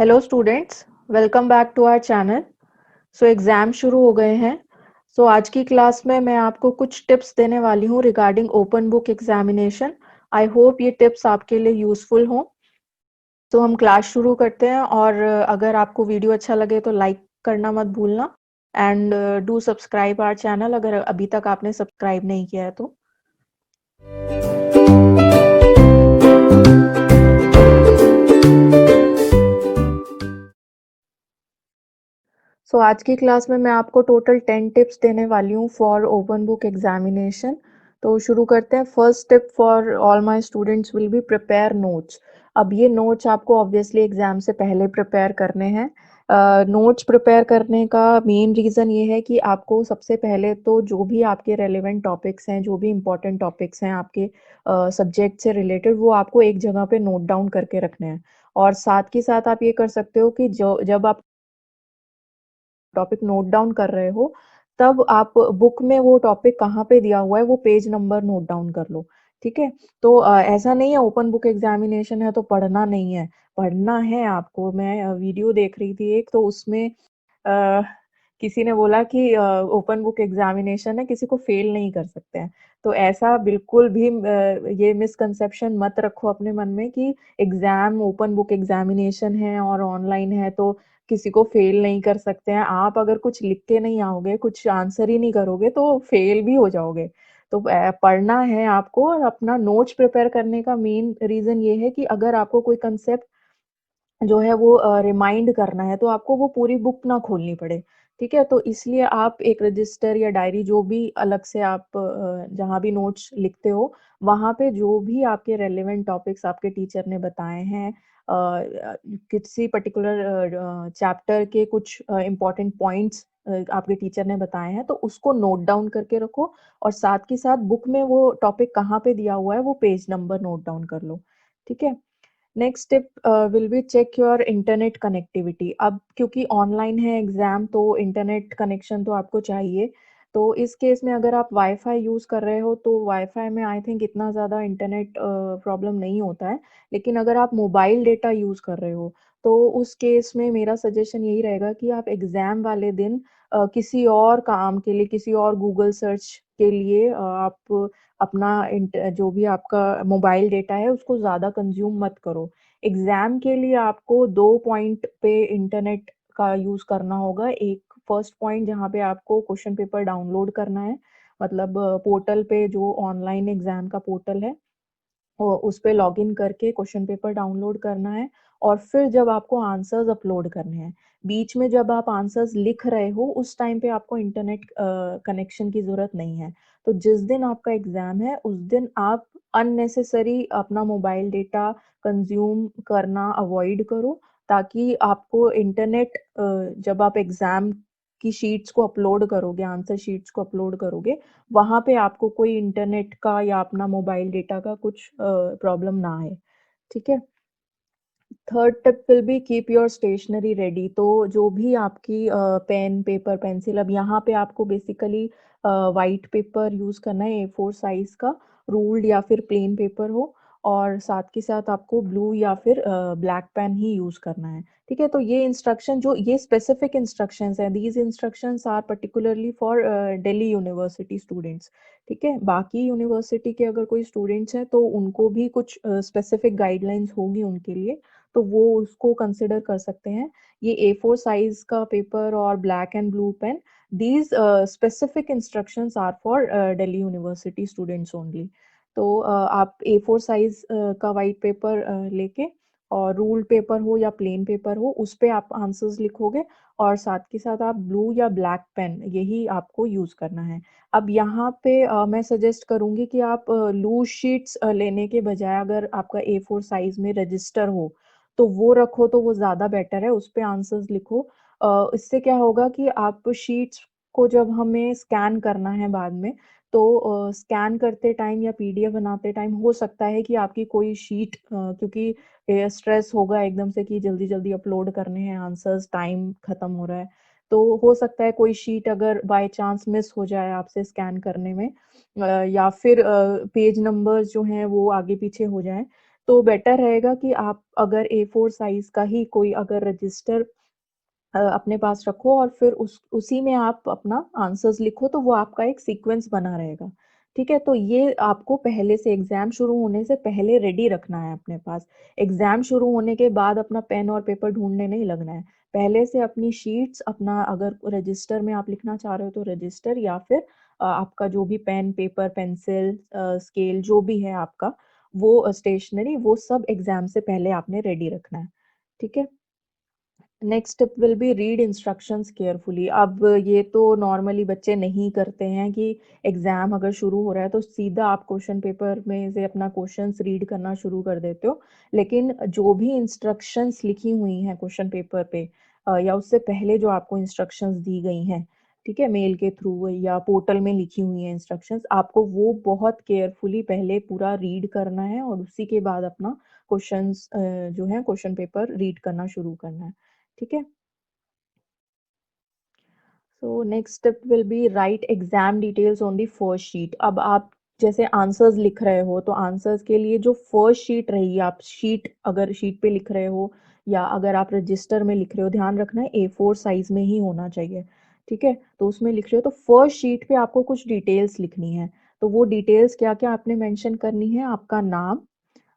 Hello students, welcome back to our channel. Exam शुरू हो गए हैं। आज की क्लास में मैं आपको कुछ टिप्स देने वाली हूँ regarding open book examination. I hope ये टिप्स आपके लिए यूज़फुल हों। हम क्लास शुरू करते हैं, और अगर आपको वीडियो अच्छा लगे तो लाइक करना मत भूलना, and do subscribe our channel अगर अभी तक आपने सब्सक्राइब नहीं किया है तो। आज की क्लास में मैं आपको टोटल 10 टिप्स देने वाली हूँ फॉर ओपन बुक एग्जामिनेशन। तो शुरू करते हैं। First tip for all my students will be prepare notes. अब ये नोट्स आपको ऑब्वियसली एग्जाम से पहले प्रिपेयर करने हैं। नोट्स प्रिपेयर करने का मेन रीज़न ये है कि आपको सबसे पहले तो जो भी आपके रेलेवेंट टॉपिक्स हैं, जो भी इम्पोर्टेंट टॉपिक्स हैं आपके सब्जेक्ट से रिलेटेड, वो आपको एक जगह पे नोट डाउन करके रखने हैं। और साथ के साथ आप ये कर सकते हो कि जब आप टॉपिक नोट डाउन कर रहे हो, तब आप बुक में वो टॉपिक कहाँ पे दिया हुआ है वो पेज नंबर नोट डाउन कर लो। ठीक है? तो ऐसा नहीं है ओपन बुक एग्जामिनेशन है तो पढ़ना नहीं है, पढ़ना है आपको। मैं वीडियो देख रही थी एक, तो उसमें अ, किसी ने बोला कि ओपन बुक एग्जामिनेशन है, किसी को फेल नहीं कर सकते हैं। तो ऐसा बिल्कुल भी ये मिसकंसेप्शन मत रखो अपने मन में कि एग्जाम ओपन बुक एग्जामिनेशन है और ऑनलाइन है तो किसी को फेल नहीं कर सकते हैं। आप अगर कुछ लिख के नहीं आओगे, कुछ आंसर ही नहीं करोगे तो फेल भी हो जाओगे। तो पढ़ना है आपको, और अपना नोट्स प्रिपेयर करने का मेन रीज़न ये है कि अगर आपको कोई कंसेप्ट जो है वो रिमाइंड करना है, तो आपको वो पूरी बुक ना खोलनी पड़े। ठीक है? तो इसलिए आप एक रजिस्टर या डायरी, जो भी अलग से आप जहाँ भी नोट्स लिखते हो, वहाँ पे जो भी आपके रेलेवेंट टॉपिक्स आपके टीचर ने बताए हैं, किसी पर्टिकुलर चैप्टर के कुछ इम्पोर्टेंट पॉइंट्स आपके टीचर ने बताए हैं, तो उसको नोट डाउन करके रखो। और साथ के साथ बुक में वो टॉपिक कहाँ पे दिया हुआ है, वो पेज नंबर नोट डाउन कर लो। ठीक है? Next tip will be check your internet connectivity. अब क्योंकि ऑनलाइन है एग्ज़ाम, तो इंटरनेट कनेक्शन तो आपको चाहिए। तो इस केस में अगर आप वाईफ़ाई यूज़ कर रहे हो, तो वाईफ़ाई में आई थिंक इतना ज़्यादा इंटरनेट प्रॉब्लम नहीं होता है। लेकिन अगर आप मोबाइल डेटा यूज़ कर रहे हो, तो उस केस में मेरा सजेशन यही रहेगा कि आप एग्ज़ाम वाले दिन किसी और काम के लिए, किसी और गूगल सर्च के लिए आप अपना जो भी आपका मोबाइल डेटा है उसको ज़्यादा कंज़्यूम मत करो। एग्ज़ाम के लिए आपको 2 पॉइंट पे इंटरनेट का यूज़ करना होगा। एक फर्स्ट पॉइंट जहाँ पे आपको क्वेश्चन पेपर डाउनलोड करना है, मतलब पोर्टल पे, जो ऑनलाइन एग्ज़ाम का पोर्टल है, उस पे लॉगिन करके क्वेश्चन पेपर डाउनलोड करना है। और फिर जब आपको आंसर्स अपलोड करने हैं, बीच में जब आप आंसर्स लिख रहे हो, उस टाइम पे आपको इंटरनेट कनेक्शन की ज़रूरत नहीं है। तो जिस दिन आपका एग्ज़ाम है, उस दिन आप अननेसेसरी अपना मोबाइल डेटा कंज़्यूम करना अवॉइड करो, ताकि आपको इंटरनेट जब आप एग्ज़ाम की शीट्स को अपलोड करोगे, आंसर शीट्स को अपलोड करोगे, वहाँ पे आपको कोई इंटरनेट का या अपना मोबाइल डेटा का कुछ प्रॉब्लम ना आए। ठीक है? Third tip will be keep your stationery ready. तो जो भी आपकी पेन, पेपर, पेंसिल, अब यहाँ पे आपको बेसिकली व्हाइट पेपर यूज़ करना है, A4 साइज़ का, रूल्ड या फिर प्लेन पेपर हो, और साथ के साथ आपको ब्लू या फिर ब्लैक पेन ही यूज़ करना है। ठीक है? तो ये इंस्ट्रक्शन, जो ये स्पेसिफिक इंस्ट्रक्शंस हैं, these instructions are particularly for Delhi University students. ठीक है? बाकी यूनिवर्सिटी के अगर कोई स्टूडेंट्स हैं, तो उनको भी कुछ स्पेसिफिक गाइडलाइंस होंगी उनके लिए, तो वो उसको कंसिडर कर सकते हैं। ये A4 साइज़ का पेपर और black and blue pen, these specific instructions are for Delhi University students only. तो आप A4 साइज़ का व्हाइट पेपर लेके, और रूल्ड पेपर हो या प्लेन पेपर हो, उस पे आप आंसर्स लिखोगे, और साथ के साथ आप ब्लू या ब्लैक पेन, यही आपको यूज़ करना है। अब यहाँ पे मैं सजेस्ट करूँगी कि आप लूज़ शीट्स लेने के बजाय, अगर आपका A4 साइज़ में रजिस्टर हो, तो वो रखो, तो वो ज़्यादा बेटर है, उस पे आंसर्स लिखो। इससे क्या होगा कि आप शीट्स को जब हमें स्कैन करना है बाद में, तो स्कैन करते टाइम या पीडीएफ बनाते टाइम हो सकता है कि आपकी कोई शीट, क्योंकि स्ट्रेस होगा एकदम से कि जल्दी-जल्दी अपलोड करने हैं आंसर्स, टाइम खत्म हो रहा है। तो हो सकता है कोई शीट अगर बाय चांस मिस हो जाए आपसे स्कैन करने में, या फिर पेज नंबर्स जो हैं वो आगे-पीछे हो जाएँ, तो बेटर रहेगा कि आप अगर A4 साइज़ का ही कोई अगर रजिस्टर अपने पास रखो और फिर उसी में आप अपना आंसर्स लिखो, तो वो आपका एक सीक्वेंस बना रहेगा। ठीक है? तो ये आपको पहले से एग्ज़ाम शुरू होने से पहले रेडी रखना है अपने पास। एग्ज़ाम शुरू होने के बाद अपना पेन और पेपर ढूँढने नहीं लगना है। पहले से अपनी शीट्स अपना अगर रजिस्टर में आप लिखना चाह रहे हो तो रजिस्टर या फिर आपका जो भी पेन, पेपर, पेंसिल स्केल जो भी है आपका, वो स्टेशनरी वो सब एग्ज़ाम से पहले आपने रेडी रखना है। ठीक है? Next step will be read instructions carefully. अब ये तो नॉर्मली बच्चे नहीं करते हैं कि एग्जाम अगर शुरू हो रहा है तो सीधा आप क्वेश्चन पेपर में से अपना क्वेश्चंस रीड करना शुरू कर देते हो। लेकिन जो भी इंस्ट्रक्शंस लिखी हुई हैं क्वेश्चन पेपर पे या उससे पहले जो आपको इंस्ट्रक्शंस दी गई हैं, ठीक है, मेल के थ्रू या पोर्टल में लिखी हुई हैं इंस्ट्रक्शंस, आपको वो बहुत केयरफुली पहले पूरा रीड करना है और उसी के बाद अपना क्वेश्चंस जो है क्वेश्चन पेपर रीड करना शुरू करना है। ठीक है? So next step will be right exam details on the first sheet. अब आप जैसे आंसर्स लिख रहे हो तो आंसर्स के लिए जो फर्स्ट शीट रहेगी, आप शीट अगर शीट पे लिख रहे हो या अगर आप रजिस्टर में लिख रहे हो, ध्यान रखना है A4 साइज में ही होना चाहिए। ठीक है? तो उसमें लिख रहे हो तो फर्स्ट शीट पे आपको कुछ डिटेल्स लिखनी है। तो वो डिटेल्स क्या क्या आपने मेंशन करनी है? आपका नाम,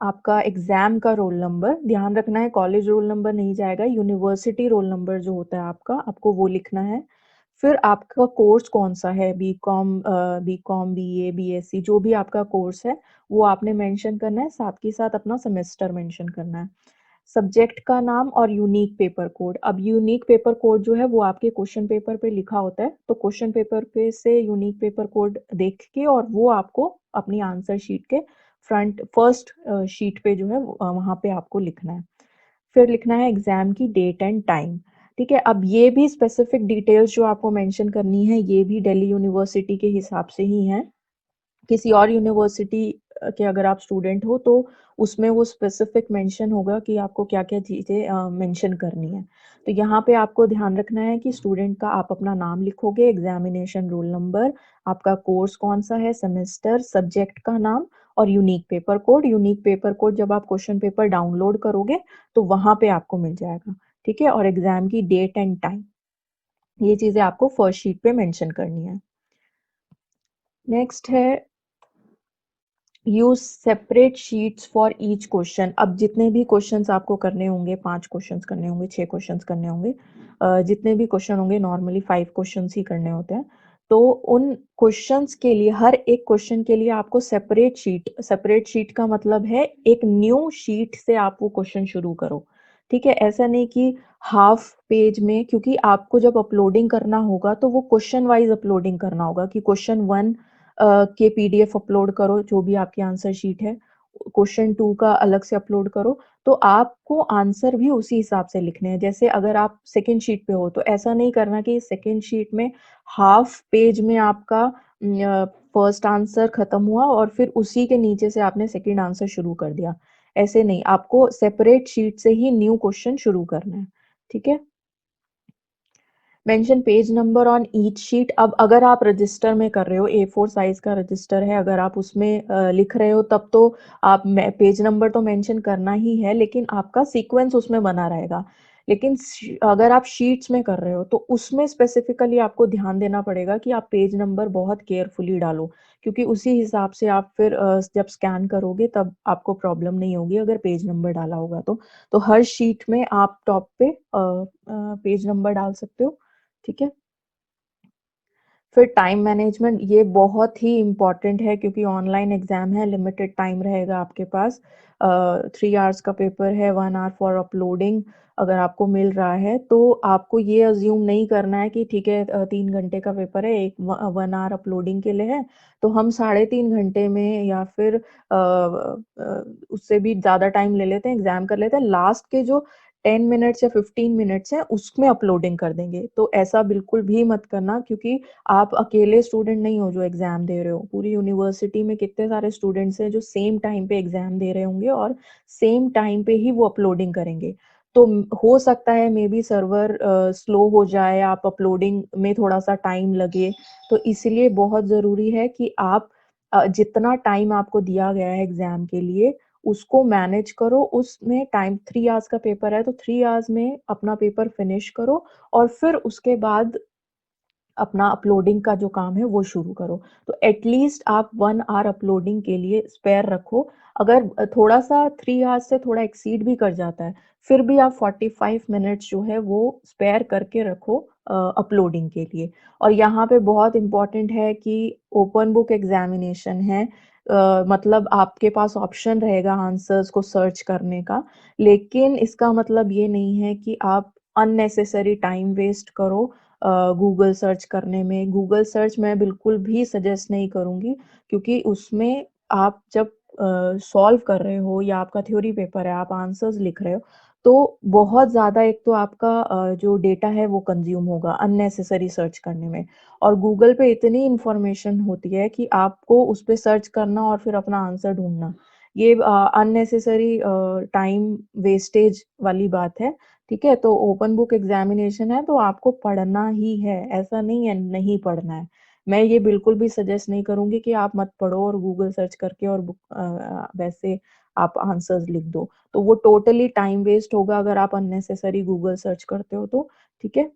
आपका एग्जाम का रोल नंबर, ध्यान रखना है कॉलेज रोल नंबर नहीं जाएगा, यूनिवर्सिटी रोल नंबर जो होता है आपका, आपको वो लिखना है। फिर आपका कोर्स कौन-सा है, बीकॉम, बीए, बीएससी जो भी आपका कोर्स है, वो आपने मेंशन करना है, साथ के साथ अपना सेमेस्टर मेंशन करना है। सब्जेक्ट का नाम और यूनिक पेपर कोड। अब यूनिक पेपर कोड जो है वो आपके क्वेश्चन पेपर पे लिखा होता है, तो क्वेश्चन पेपर पे से यूनिक पेपर कोड देख के और वो आपको अपनी आंसर शीट के फ्रंट फर्स्ट शीट पे जो है वहाँ पे आपको लिखना है। फिर लिखना है एग्ज़ाम की डेट एंड टाइम। ठीक है? अब ये भी स्पेसिफिक डिटेल्स जो आपको मेंशन करनी है, ये भी दिल्ली यूनिवर्सिटी के हिसाब से ही हैं। किसी और यूनिवर्सिटी के अगर आप स्टूडेंट हो तो उसमें वो स्पेसिफिक मेंशन होगा कि आपको क्या-क्या चीज़ें मेंशन करनी है। तो यहाँ पे आपको ध्यान रखना है कि स्टूडेंट का आप अपना नाम लिखोगे, एग्ज़ामिनेशन रोल नंबर, आपका कोर्स कौन-सा है, सेमेस्टर, सब्जेक्ट का नाम और unique paper code. Unique paper code जब आप क्वेश्चन पेपर डाउनलोड करोगे तो वहाँ पे आपको मिल जाएगा। ठीक है? और एग्ज़ाम की डेट एंड टाइम, ये चीज़ें आपको फर्स्ट शीट पे मेंशन करनी है। नेक्स्ट है use separate sheets for each question. अब जितने भी क्वेश्चंस आपको करने होंगे, 5 क्वेश्चंस करने होंगे, 6 क्वेश्चंस करने होंगे, जितने भी क्वेश्चन होंगे नॉर्मली 5 क्वेश्चंस ही करने होते हैं। तो उन क्वेश्चंस के लिए हर एक क्वेश्चन के लिए आपको सेपरेट शीट का मतलब है एक न्यू शीट से आप वो क्वेश्चन शुरू करो। ठीक है? ऐसा नहीं कि हाफ पेज में, क्योंकि आपको जब अपलोडिंग करना होगा तो वो क्वेश्चन वाइज अपलोडिंग करना होगा कि क्वेश्चन 1 के पीडीएफ अपलोड करो जो भी आपकी आंसर शीट है, क्वेश्चन 2 का अलग से अपलोड करो, तो आपको आंसर भी उसी हिसाब से लिखने हैं। जैसे अगर आप सेकंड शीट पे हो तो ऐसा नहीं करना कि सेकंड शीट में हाफ पेज में आपका फर्स्ट आंसर खत्म हुआ और फिर उसी के नीचे से आपने सेकंड आंसर शुरू कर दिया। ऐसे नहीं, आपको सेपरेट शीट से ही न्यू क्वेश्चन शुरू करना है। ठीक है? Mention page number on each sheet. अब अगर आप रजिस्टर में कर रहे हो, A4 साइज का रजिस्टर है, अगर आप उसमें लिख रहे हो तब तो आप पेज नंबर तो मेंशन करना ही है, लेकिन आपका सीक्वेंस उसमें बना रहेगा। लेकिन अगर आप शीट्स में कर रहे हो तो उसमें स्पेसिफिकली आपको ध्यान देना पड़ेगा कि आप पेज नंबर बहुत केयरफुली डालो, क्योंकि उसी हिसाब से आप फिर जब स्कैन करोगे तब आपको प्रॉब्लम नहीं होगी अगर पेज नंबर डाला होगा तो। तो हर शीट में आप टॉप पे पेज नंबर डाल सकते हो। ठीक है? फिर टाइम मैनेजमेंट, ये बहुत ही इम्पोर्टेंट है क्योंकि ऑनलाइन एग्जाम है, लिमिटेड टाइम रहेगा आपके पास। 3 आवर्स का पेपर है, 1 आवर फॉर अपलोडिंग अगर आपको मिल रहा है तो आपको ये अज्यूम नहीं करना है कि ठीक है 3 घंटे का पेपर है, 1 आवर अपलोडिंग के लिए है, तो हम 3.5 घंटे में या फिर उससे भी ज़्यादा टाइम ले लेते हैं, एग्जाम कर लेते हैं, लास्ट के जो 10 मिनट्स या 15 मिनट्स हैं उसमें अपलोडिंग कर देंगे। तो ऐसा बिल्कुल भी मत करना, क्योंकि आप अकेले स्टूडेंट नहीं हो जो एग्जाम दे रहे हो, पूरी यूनिवर्सिटी में कितने सारे स्टूडेंट्स हैं जो सेम टाइम पे एग्जाम दे रहे होंगे और सेम टाइम पे ही वो अपलोडिंग करेंगे। तो हो सकता है मे बी सर्वर स्लो हो जाए, आप अपलोडिंग में थोड़ा सा टाइम लगे, तो इसलिए बहुत ज़रूरी है कि आप जितना टाइम आपको दिया गया है एग्जाम के लिए उसको मैनेज करो, उसमें टाइम 3 आवर्स का पेपर है तो 3 आवर्स में अपना पेपर फिनिश करो और फिर उसके बाद अपना अपलोडिंग का जो काम है वो शुरू करो। तो एटलीस्ट आप 1 आवर अपलोडिंग के लिए स्पेयर रखो। अगर थोड़ा-सा 3 आवर्स से थोड़ा एक्सीड भी कर जाता है, फिर भी आप 45 मिनट्स जो है वो स्पेयर करके रखो अपलोडिंग के लिए। और यहाँ पे बहुत इम्पोर्टेंट है कि ओपन बुक एग्ज़ामिनेशन है, मतलब आपके पास ऑप्शन रहेगा आंसर्स को सर्च करने का, लेकिन इसका मतलब ये नहीं है कि आप अननेसेसरी टाइम वेस्ट करो गूगल सर्च करने में। गूगल सर्च मैं बिल्कुल भी सजेस्ट नहीं करूँगी, क्योंकि उसमें आप जब सॉल्व कर रहे हो या आपका थ्योरी पेपर है, आप आंसर्स लिख रहे हो, तो बहुत ज़्यादा एक तो आपका जो डेटा है वो कंज़्यूम होगा अननेसेसरी सर्च करने में। और गूगल पे इतनी इन्फॉर्मेशन होती है कि आपको उस पे सर्च करना और फिर अपना आंसर ढूँढना, ये अननेसेसरी टाइम वेस्टेज वाली बात है। ठीक है? तो ओपन बुक एग्ज़ामिनेशन है तो आपको पढ़ना ही है, ऐसा नहीं है नहीं पढ़ना है। मैं ये बिल्कुल भी सजेस्ट नहीं करूँगी कि आप मत पढ़ो और गूगल सर्च करके और वैसे आप आंसर्स लिख दो। तो वो टोटली टाइम वेस्ट होगा अगर आप अननेसेसरी गूगल सर्च करते हो तो, ठीक है?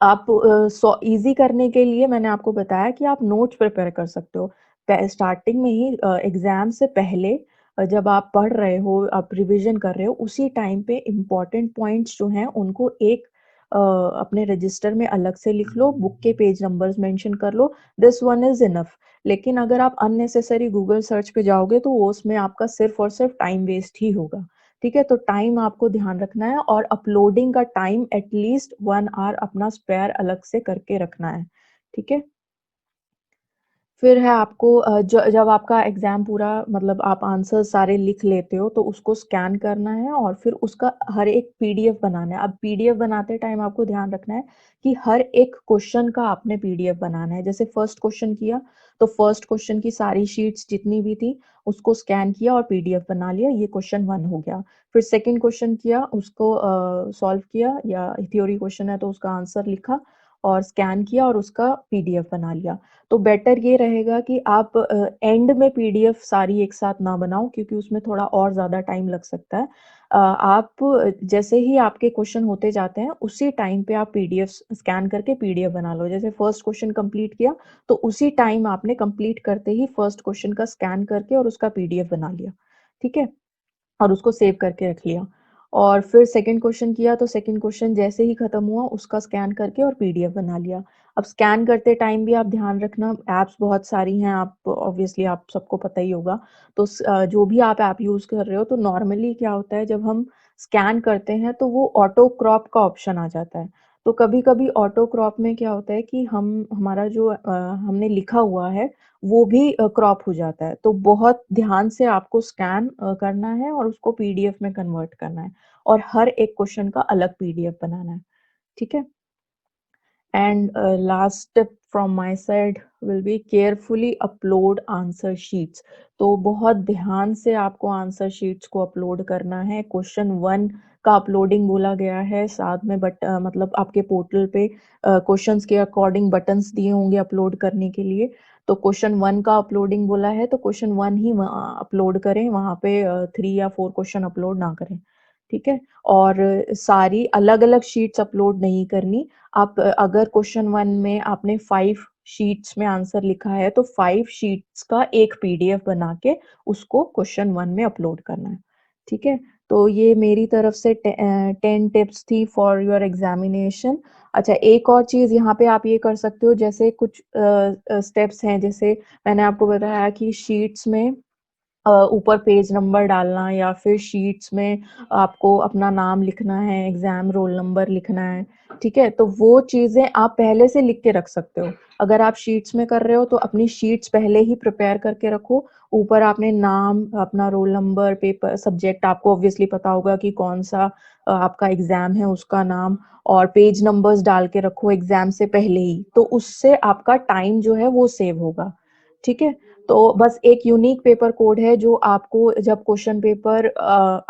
आप ईज़ी करने के लिए मैंने आपको बताया कि आप नोट्स प्रिपेयर कर सकते हो। स्टार्टिंग में ही एग्ज़ाम से पहले जब आप पढ़ रहे हो, आप रिविज़न कर रहे हो, उसी टाइम पे इम्पोर्टेंट पॉइंट्स जो हैं उनको एक अपने रजिस्टर में अलग से लिख लो, बुक के पेज नंबर्स मेंशन कर लो, दिस वन इज़ इनफ। लेकिन अगर आप अननेसेसरी गूगल सर्च पे जाओगे तो वो उसमें आपका सिर्फ़ और सिर्फ़ टाइम वेस्ट ही होगा। ठीक है? तो टाइम आपको ध्यान रखना है और अपलोडिंग का टाइम एटलीस्ट 1 आवर अपना स्पेयर अलग से करके रखना है। ठीक है? फिर है आपको जब आपका एग्ज़ाम पूरा मतलब आप आंसर सारे लिख लेते हो तो उसको स्कैन करना है और फिर उसका हर एक पीडीएफ बनाना है। अब पीडीएफ बनाते टाइम आपको ध्यान रखना है कि हर एक क्वेश्चन का आपने पीडीएफ बनाना है। जैसे फर्स्ट क्वेश्चन किया तो फर्स्ट क्वेश्चन की सारी शीट्स जितनी भी थी उसको स्कैन किया और पीडीएफ बना लिया, ये क्वेश्चन 1 हो गया। फिर सेकंड क्वेश्चन किया उसको सॉल्व किया या थ्योरी क्वेश्चन है तो उसका आंसर लिखा और स्कैन किया और उसका पीडीएफ बना लिया। तो बेटर ये रहेगा कि आप एंड में पीडीएफ सारी एक साथ ना बनाओ क्योंकि उसमें थोड़ा और ज़्यादा टाइम लग सकता है। आप जैसे ही आपके क्वेश्चन होते जाते हैं, उसी टाइम पे आप पीडीएफ स्कैन करके पीडीएफ बना लो। जैसे फर्स्ट क्वेश्चन कंप्लीट किया, तो उसी टाइम आपने कंप्लीट करते ही फर्स्ट क्वेश्चन का स्कैन करके और उसका पीडीएफ बना लिया। ठीक है? और उसको सेव करके रख लिया। और फिर सेकंड क्वेश्चन किया तो सेकंड क्वेश्चन जैसे ही खत्म हुआ उसका स्कैन करके और पीडीएफ बना लिया। अब स्कैन करते टाइम भी आप ध्यान रखना, ऐप्स बहुत सारी हैं, आप ऑब्वियसली आप सबको पता ही होगा। तो जो भी आप ऐप यूज़ कर रहे हो तो नॉर्मली क्या होता है जब हम स्कैन करते हैं तो वो ऑटो क्रॉप का ऑप्शन आ जाता है। तो कभी-कभी ऑटो क्रॉप में क्या होता है कि हम हमारा जो हमने लिखा हुआ है वो भी क्रॉप हो जाता है। तो बहुत ध्यान से आपको स्कैन करना है और उसको पीडीएफ में कन्वर्ट करना है और हर एक क्वेश्चन का अलग पीडीएफ बनाना है। ठीक है? And last tip from my side will be carefully upload answer sheets. तो बहुत ध्यान से आपको आंसर शीट्स को अपलोड करना है। क्वेश्चन 1 का अपलोडिंग बोला गया है, साथ में मतलब आपके पोर्टल पे क्वेश्चंस के अकॉर्डिंग बटन्स दिए होंगे अपलोड करने के लिए। तो क्वेश्चन 1 का अपलोडिंग बोला है तो क्वेश्चन 1 ही अपलोड करें, वहाँ पे 3 या 4 क्वेश्चन अपलोड ना करें। ठीक है? और सारी अलग-अलग शीट्स अपलोड नहीं करनी। आप अगर क्वेश्चन 1 में आपने 5 शीट्स में आंसर लिखा है तो 5 शीट्स का एक पीडीएफ बना के उसको क्वेश्चन 1 में अपलोड करना है। ठीक है? तो ये मेरी तरफ से 10 टिप्स थी फॉर योर एग्जामिनेशन। अच्छा, एक और चीज़ यहाँ पे आप ये कर सकते हो, जैसे कुछ स्टेप्स हैं, जैसे मैंने आपको बताया कि शीट्स में ऊपर पेज नंबर डालना या फिर शीट्स में आपको अपना नाम लिखना है, एग्ज़ाम रोल नंबर लिखना है, ठीक है? तो वो चीज़ें आप पहले से लिख के रख सकते हो। अगर आप शीट्स में कर रहे हो तो अपनी शीट्स पहले ही प्रिपेयर करके रखो। ऊपर आपने नाम, अपना रोल नंबर, पेपर सब्जेक्ट आपको ऑब्वियसली पता होगा कि कौन-सा आपका एग्ज़ाम है उसका नाम और पेज नंबर्स डाल के रखो एग्ज़ाम से पहले ही। तो उससे आपका टाइम जो है वो सेव होगा। ठीक है? तो बस एक यूनिक पेपर कोड है जो आपको जब क्वेश्चन पेपर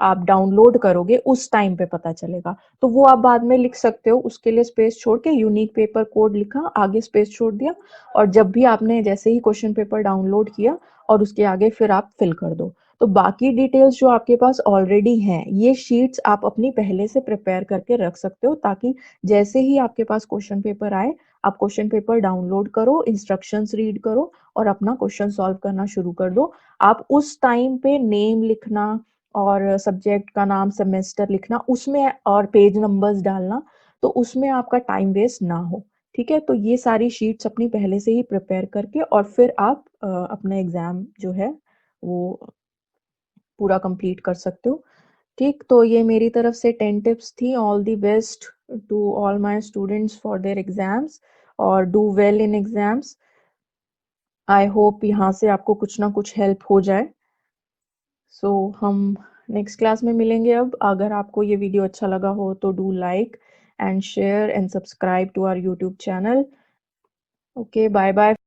आप डाउनलोड करोगे उस टाइम पे पता चलेगा। तो वो आप बाद में लिख सकते हो, उसके लिए स्पेस छोड़ के यूनिक पेपर कोड लिखा, आगे स्पेस छोड़ दिया और जब भी आपने जैसे ही क्वेश्चन पेपर डाउनलोड किया और उसके आगे फिर आप फिल कर दो। तो बाकी डिटेल्स जो आपके पास ऑलरेडी हैं, ये शीट्स आप अपनी पहले से प्रिपेयर करके रख सकते हो, ताकि जैसे ही आपके पास क्वेश्चन पेपर आए, आप क्वेश्चन पेपर डाउनलोड करो, इंस्ट्रक्शंस रीड करो और अपना क्वेश्चन सॉल्व करना शुरू कर दो। आप उस टाइम पे नेम लिखना और सब्जेक्ट का नाम, सेमेस्टर लिखना उसमें और पेज नंबर्स डालना, तो उसमें आपका टाइम वेस्ट ना हो। ठीक है, तो ये सारी शीट्स अपनी पहले से ही प्रिपेयर करके और फिर आप अपना एग्जाम जो है वो पूरा कंप्लीट कर सकते हो। ठीक, तो ये मेरी तरफ से 10 टिप्स थी। All the best to all my students for their exams और do well in exams. I hope यहाँ से आपको कुछ ना कुछ हेल्प हो जाए। सो हम नेक्स्ट क्लास में मिलेंगे। अब अगर आपको ये वीडियो अच्छा लगा हो तो do like and share and subscribe to our YouTube channel. Okay, bye bye.